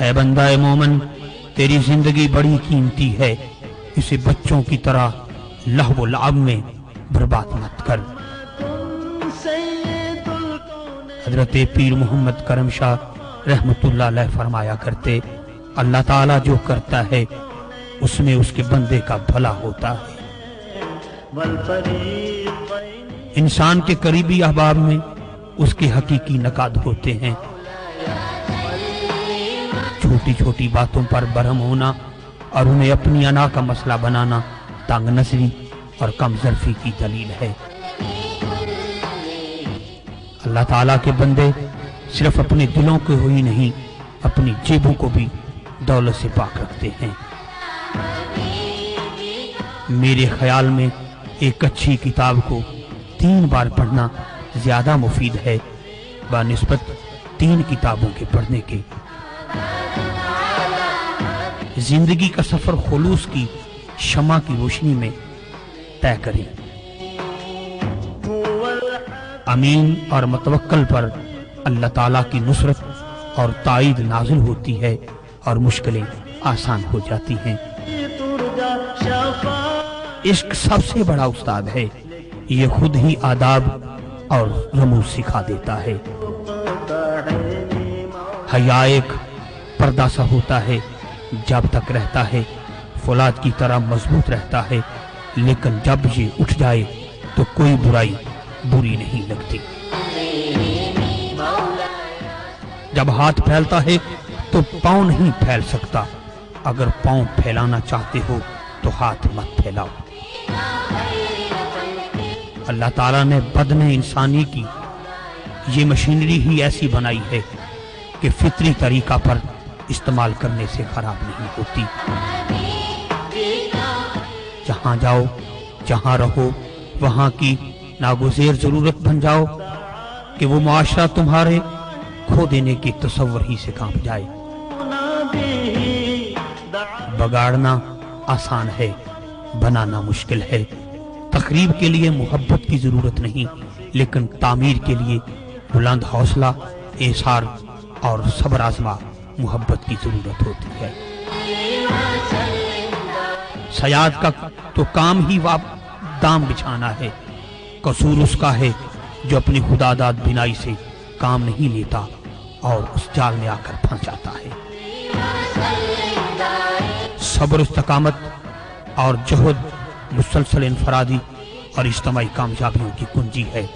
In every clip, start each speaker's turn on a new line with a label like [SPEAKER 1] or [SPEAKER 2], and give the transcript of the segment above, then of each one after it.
[SPEAKER 1] ہے بندہ مومن، تیری زندگی بڑی قیمتی ہے، اسے بچوں کی طرح لہو و لعب میں برباد مت کر۔ حضرت پیر محمد کرم شاہ رحمت اللہ علیہ فرمایا کرتے، اللہ تعالیٰ جو کرتا ہے اس میں اس کے بندے کا بھلا ہوتا ہے۔ انسان کے قریبی احباب میں اس کے حقیقی نکات ہوتے ہیں۔ چھوٹی چھوٹی باتوں پر برہم ہونا اور انہیں اپنی انا کا مسئلہ بنانا تنگ نظری اور کم ظرفی کی دلیل ہے۔ اللہ تعالیٰ کے بندے صرف اپنے دلوں کو ہی نہیں، اپنی جیبوں کو بھی دولت سے پاک رکھتے ہیں۔ میرے خیال میں ایک اچھی کتاب کو 3 بار پڑھنا زیادہ مفید ہے بنسبت 3 کتابوں کے پڑھنے کے۔ زندگی کا سفر خلوص کی شمع کی روشنی میں طے کریں۔ امین اور متوکل پر اللہ تعالیٰ کی نصرت اور تائید نازل ہوتی ہے اور مشکلیں آسان ہو جاتی ہیں۔ عشق سب سے بڑا استاد ہے، یہ خود ہی آداب اور رموز سکھا دیتا ہے۔ حیا ایک پردہ سا ہوتا ہے، جب تک رہتا ہے فولاد کی طرح مضبوط رہتا ہے، لیکن جب یہ اٹھ جائے تو کوئی برائی بری نہیں لگتی۔ جب ہاتھ پھیلتا ہے تو پاؤں نہیں پھیل سکتا، اگر پاؤں پھیلانا چاہتے ہو تو ہاتھ مت پھیلاؤ۔ اللہ تعالیٰ نے بدن انسانی کی یہ مشینری ہی ایسی بنائی ہے کہ فطری طریقہ پر استعمال کرنے سے خراب نہیں ہوتی۔ جہاں جاؤ، جہاں رہو، وہاں کی ناگزیر ضرورت بن جاؤ کہ وہ معاشرہ تمہارے کھو دینے کی تصور ہی سے کانپ جائے۔ بگاڑنا آسان ہے، بنانا مشکل ہے۔ تخریب کے لیے محبت کی ضرورت نہیں، لیکن تعمیر کے لیے بلند حوصلہ، ایثار اور صبر آزما محبت کی ضرورت ہوتی ہے۔ صیاد کا تو کام ہی دام بچھانا ہے، قصور اس کا ہے جو اپنی خداداد بنائی سے کام نہیں لیتا اور اس جال میں آ کر پھنس جاتا ہے۔ صبر، استقامت اور جہد مسلسل انفرادی اور اجتماعی کامیابیوں کی کنجی ہے۔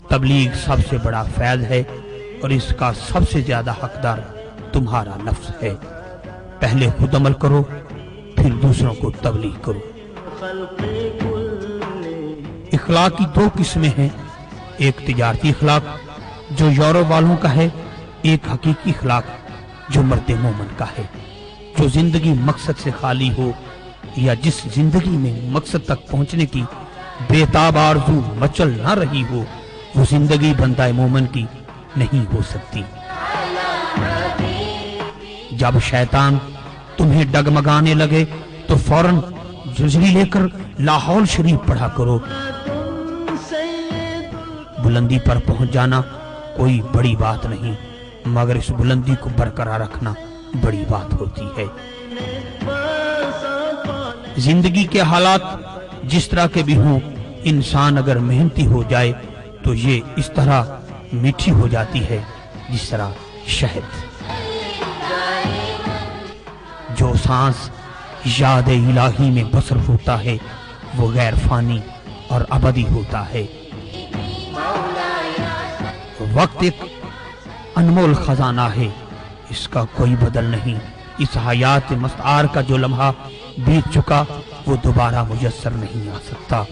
[SPEAKER 1] تبلیغ سب سے بڑا فیض ہے اور اس کا سب سے زیادہ حقدار تمہارا نفس ہے۔ پہلے خود عمل کرو، پھر دوسروں کو تبلیغ کرو۔ اخلاق کی 2 قسمیں ہیں، ایک تجارتی اخلاق جو یورپ والوں کا ہے، ایک حقیقی اخلاق جو مرد مومن کا ہے، جو زندگی مقصد سے خالی ہو یا جس زندگی میں مقصد تک پہنچنے کی بے تاب آرزو مچل نہ رہی ہو، وہ زندگی بندہ مومن کی نہیں ہو سکتی۔ جب شیطان تمہیں ڈگمگانے لگے تو فوراً جزری لے کر لاحول شریف پڑھا کرو۔ بلندی پر پہنچ جانا کوئی بڑی بات نہیں، مگر اس بلندی کو برقرار رکھنا بڑی بات ہوتی ہے۔ زندگی کے حالات جس طرح کے بھی ہوں، انسان اگر محنتی ہو جائے تو یہ اس طرح میٹھی ہو جاتی ہے جس طرح شہد۔ جو سانس یاد الہی میں بسر ہوتا ہے وہ غیر فانی اور ابدی ہوتا ہے۔ وقت ایک انمول خزانہ ہے، اس کا کوئی بدل نہیں۔ اس حیات مستعار کا جو لمحہ بیت چکا وہ دوبارہ میسر نہیں آ سکتا۔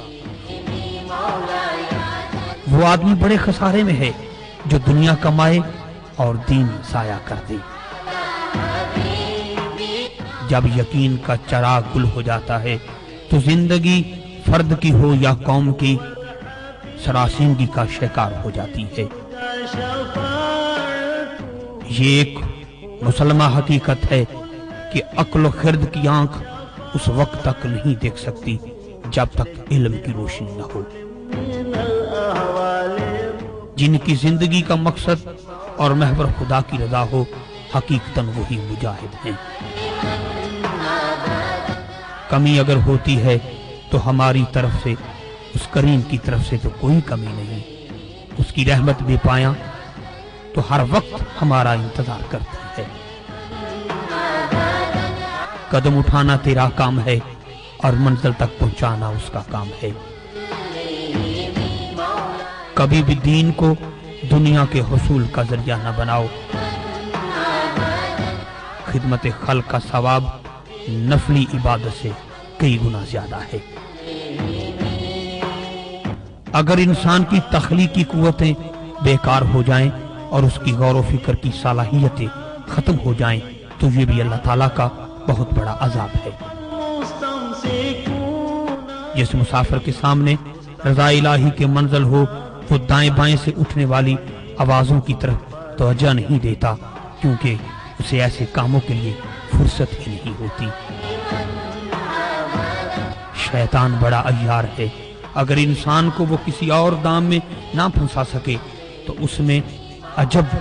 [SPEAKER 1] وہ آدمی بڑے خسارے میں ہے جو دنیا کمائے اور دین ضائع کر دے۔ جب یقین کا چراغ گل ہو جاتا ہے تو زندگی فرد کی ہو یا قوم کی سراسیمگی کا شکار ہو جاتی ہے۔ یہ ایک مسلمہ حقیقت ہے کہ عقل و خرد کی آنکھ اس وقت تک نہیں دیکھ سکتی جب تک علم کی روشنی نہ ہو۔ جن کی زندگی کا مقصد اور محور خدا کی رضا ہو، حقیقتاً وہی مجاہد ہیں۔ کمی اگر ہوتی ہے تو ہماری طرف سے، اس کریم کی طرف سے تو کوئی کمی نہیں۔ اس کی رحمت بے پایاں تو ہر وقت ہمارا انتظار کرتی ہے۔ قدم اٹھانا تیرا کام ہے اور منزل تک پہنچانا اس کا کام ہے۔ کبھی بھی دین کو دنیا کے حصول کا ذریعہ نہ بناؤ۔ خدمت خلق کا ثواب نفلی عبادت سے کئی گنا زیادہ ہے۔ اگر انسان کی تخلیقی قوتیں بیکار ہو جائیں اور اس کی غور و فکر کی صلاحیتیں ختم ہو جائیں تو یہ بھی اللہ تعالیٰ کا بہت بڑا عذاب ہے۔ جس مسافر کے سامنے رضا الہی کے منزل ہو، وہ دائیں بائیں سے اٹھنے والی آوازوں کی طرف توجہ نہیں دیتا، کیونکہ اسے ایسے کاموں کے لیے فرصت ہی نہیں ہوتی۔ شیطان بڑا عیار ہے، اگر انسان کو وہ کسی اور دام میں نہ پھنسا سکے تو اس میں عجب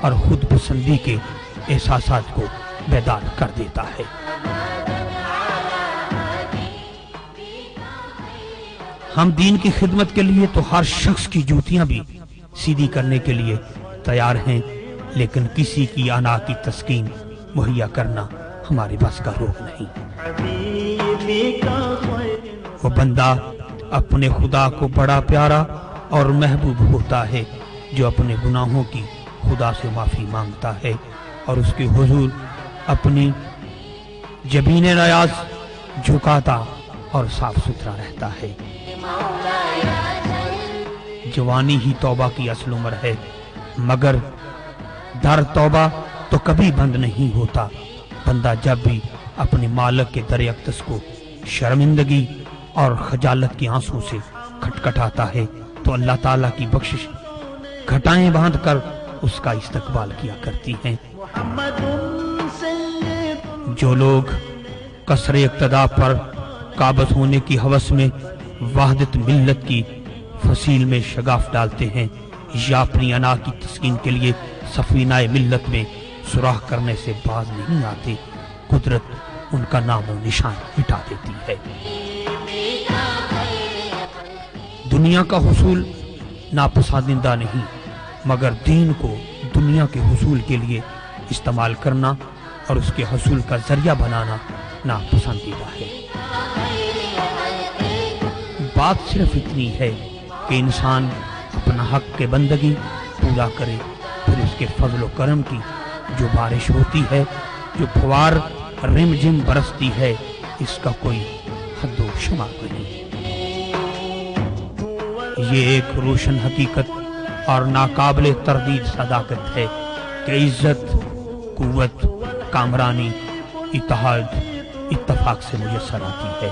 [SPEAKER 1] اور خود پسندی کے احساسات کو بیدار کر دیتا ہے۔ ہم دین کی خدمت کے لیے تو ہر شخص کی جوتیاں بھی سیدھی کرنے کے لیے تیار ہیں، لیکن کسی کی انا کی تسکین مہیا کرنا ہمارے بس کا روک نہیں۔ وہ بندہ اپنے خدا کو بڑا پیارا اور محبوب ہوتا ہے جو اپنے گناہوں کی خدا سے معافی مانگتا ہے اور اس کے حضور اپنی جبین نیاز جھکاتا اور صاف ستھرا رہتا ہے۔ جوانی ہی توبہ کی اصل عمر ہے، مگر در توبہ تو کبھی بند نہیں ہوتا۔ بندہ جب بھی اپنے مالک کے در اقدس کو شرمندگی اور خجالت کے آنسوں سے کھٹکھٹاتا ہے تو اللہ تعالیٰ کی بخشش گھٹائیں باندھ کر اس کا استقبال کیا کرتی ہیں۔ جو لوگ قصر اقتداء پر قابض ہونے کی ہوس میں وحدت ملت کی فصیل میں شگاف ڈالتے ہیں یا اپنی انا کی تسکین کے لیے سفینہ ملت میں سوراخ کرنے سے باز نہیں آتے، قدرت ان کا نام و نشان مٹا دیتی ہے۔ دنیا کا حصول ناپسندیدہ نہیں، مگر دین کو دنیا کے حصول کے لیے استعمال کرنا اور اس کے حصول کا ذریعہ بنانا ناپسندیدہ ہے۔ بات صرف اتنی ہے کہ انسان اپنا حق کے بندگی پورا کرے، پھر اس کے فضل و کرم کی جو بارش ہوتی ہے، جو پھوار رم جم برستی ہے، اس کا کوئی حد و شمار نہیں۔ یہ ایک روشن حقیقت اور ناقابل تردید صداقت ہے کہ عزت، قوت، کامرانی، اتحاد اتفاق سے میسر آتی ہے،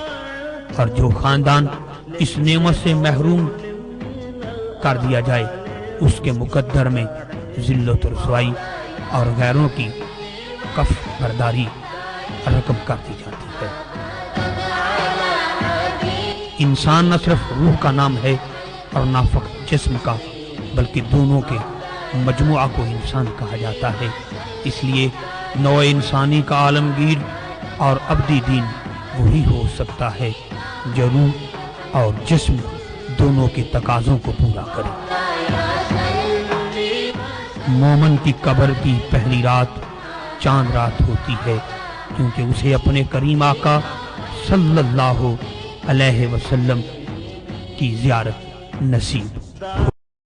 [SPEAKER 1] اور جو خاندان اس نعمت سے محروم کر دیا جائے اس کے مقدر میں ذلت و رسوائی اور غیروں کی کف برداری رقم کر دی جاتی ہے۔ انسان نہ صرف روح کا نام ہے اور نہ فقط جسم کا، بلکہ دونوں کے مجموعہ کو انسان کہا جاتا ہے۔ اس لیے نوع انسانی کا عالمگیر اور ابدی دین وہی ہو سکتا ہے جو روح اور جسم دونوں کے تقاضوں کو پورا کرے۔ مومن کی قبر کی پہلی رات چاند رات ہوتی ہے، کیونکہ اسے اپنے کریم آقا صلی اللہ علیہ وسلم کی زیارت نصیب